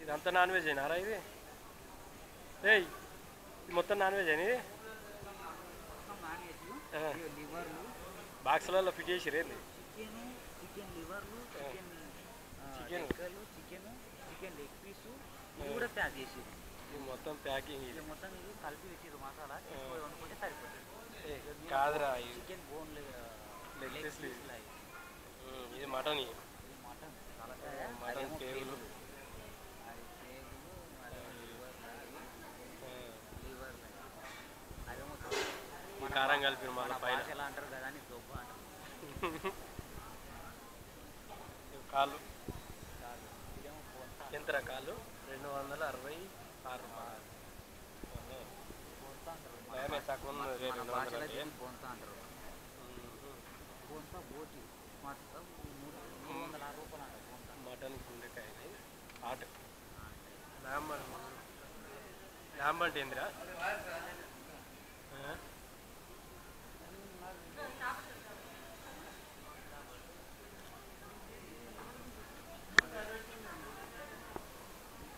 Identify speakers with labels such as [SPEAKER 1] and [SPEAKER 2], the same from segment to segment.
[SPEAKER 1] ఇదంతా non veg అయినారా ఇది? ఏయ్, ఇది మొత్తం నాన్ వెజ్ అని బాక్సులలో ఫిట్ చేసి రేంది
[SPEAKER 2] చికెన్ లివర్లు
[SPEAKER 1] చికెన్
[SPEAKER 2] చికెన్ లెగ్ పీసు ఇది కూడా ప్యాక్ చేసి
[SPEAKER 1] ఇది మొత్తం ప్యాకింగ్ ఇది
[SPEAKER 2] మొత్తం ఇది కలిపి పెట్టిరు మసాలా తీసుకొని వండుకుంటే సరిపోతుంది.
[SPEAKER 1] కాదురా
[SPEAKER 2] చికెన్ బోన్
[SPEAKER 1] లెగ్ పీస్ ఇది మటన్ ఇది
[SPEAKER 2] మటన్
[SPEAKER 1] మటన్ పేగులు కారం కలిపి మళ్ళీ పైన
[SPEAKER 2] ఎలా అంటారు కదా అని దొబ్బ అంటారు.
[SPEAKER 1] కాళ్ళు ఎంతరా కాళ్ళు? 266 రూపాయలు. తక్కువ మటన్ గుండెకాయ ఆట ల్యాంబ్ అంటే ఏందిరా?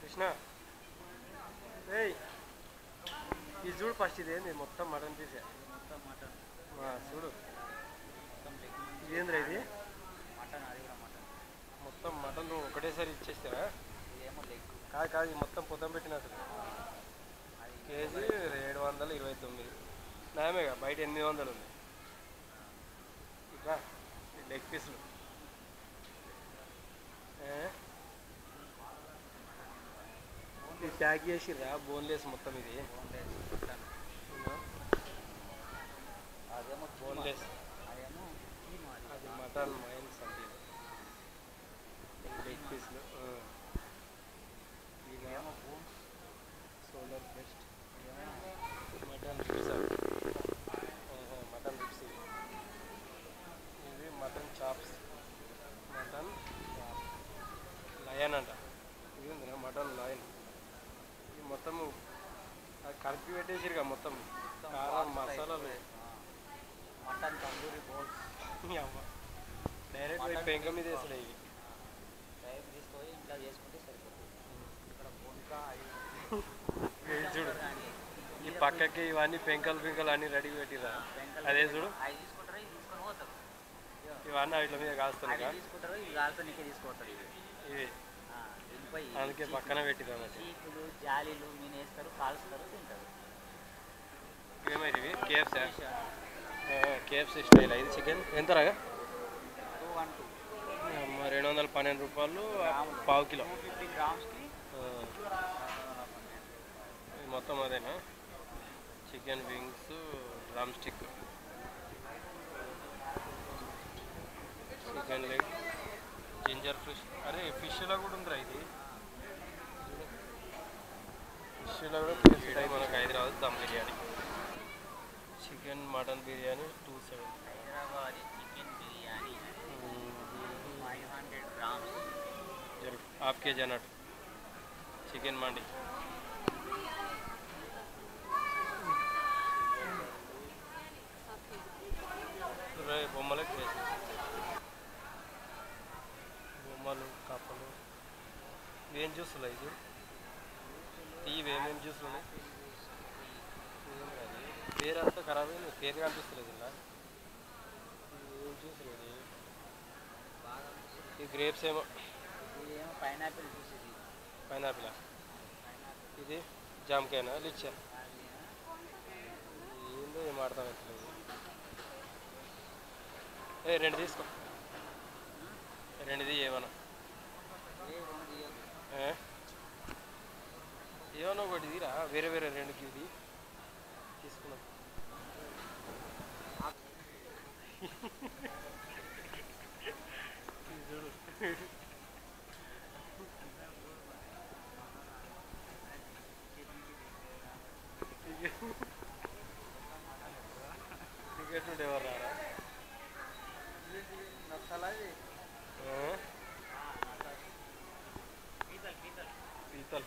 [SPEAKER 1] కృష్ణ ఏయ్, ఈ చూడు ఫస్ట్ ఇదేంది మొత్తం మటన్ పీసే
[SPEAKER 2] మొత్తం మటన్
[SPEAKER 1] చూడు
[SPEAKER 2] మొత్తం
[SPEAKER 1] ఇదేంద్రా ఇది?
[SPEAKER 2] మటన్ అది కూడా మటన్
[SPEAKER 1] మొత్తం మటన్ నువ్వు ఒకటేసారి ఇచ్చేస్తావా?
[SPEAKER 2] ఇదేమో లెగ్
[SPEAKER 1] కాదు కాదు, మొత్తం పొద్దున పెట్టిన అసలు కేజీ 729. నయమేగా, బయట 800 ఉంది. ఇంకా లెగ్ పీసులు ఇది ప్యాక్ చేసిర్రా బోన్లెస్ మొత్తం ఇది
[SPEAKER 2] మటన్ అదేమో
[SPEAKER 1] బోన్లెస్
[SPEAKER 2] అదేమో
[SPEAKER 1] అది మటన్ మైన్ సంథింగ్ లెగ్ పీసులు
[SPEAKER 2] ఇదేమో bones
[SPEAKER 1] solar best mutton ribs mutton ribs ఇవి మటన్ చాప్స్ మటన్ లయన్ అంట. ఇది ఉంది మటన్ లయన్. ఇది మొత్తము అది కలిపి పెట్టేసిరుగా మొత్తం కారం మసాలాలు
[SPEAKER 2] మటన్ తందూరి బోల్స్
[SPEAKER 1] డైరెక్ట్ పెంక మీద వేసలే ఇవి
[SPEAKER 2] డైరెక్ట్ తీసుకొని ఇంట్లో చేసుకుంటే సరిపోతుంది. ఇక్కడ బొంకా
[SPEAKER 1] చూడు ఈ పక్కకి ఇవన్నీ పెంకలు అన్నీ రెడీ పెట్టిరా. అదే చూడు
[SPEAKER 2] అవి తీసుకుంటారు ఇవి తీసుకొని పోతారు.
[SPEAKER 1] ఇవన్నీ వీటి మీద కాస్తున్నాయి
[SPEAKER 2] తీసుకుంటారు ఇవి కాలుతో నీకే తీసుకుంటారు
[SPEAKER 1] ఇవి
[SPEAKER 2] దీనిపై
[SPEAKER 1] అందుకే పక్కన పెట్టిరా.
[SPEAKER 2] చీకులు జాలీలు మీన్ వేస్తారు కాల్స్తారు తింటారు.
[SPEAKER 1] ఏమైతే ఇవి కేఎఫ్సీ స్టైల్. ఇది చికెన్ ఎంత రాగా? 212 రూపాయలు పావు కిలో.
[SPEAKER 2] 250 గ్రామ్స్కి
[SPEAKER 1] మొత్తం అదేనా? Chicken wings drum stick chicken leg ginger fish. అరే ఫిష్లో కూడా ఉందిరా ఇది. ఫిష్లో కూడా టేస్ట్ మనకు Hyderabad dum biryani chicken mutton biryani 270.
[SPEAKER 2] Hyderabad chicken biryani 500 grams.
[SPEAKER 1] Half KG అన్నట్టు చికెన్ మండి. బొమ్మలకు వేసి బొమ్మలు కప్పలు ఏం జ్యూసులు ఇది? ఇవి ఏమేమి జ్యూసులు ఉన్నాయి? పేరు అంతా ఖరాబ్ అయింది. పేరు కనిపిస్తలేదు ఇలా. ఏం జ్యూసులు ఇది? ఇది గ్రేప్స్ ఏమో.
[SPEAKER 2] ఇదేమో పైనాపిల్ జ్యూస్. ఇది
[SPEAKER 1] పైనాపిలా? ఇది జామకాయనా లిచ్చా? ఏందో ఏం అర్థం అవుతలేదు. రెండు తీసుకో, రెండుది ఏమన్నా ఏమన్నా ఒకటి తీరా. వేరే వేరే రెండుకి ఇది తీసుకున్నాం. చూడు టికెట్ ఉంటే ఎవరు రారా? పీతల్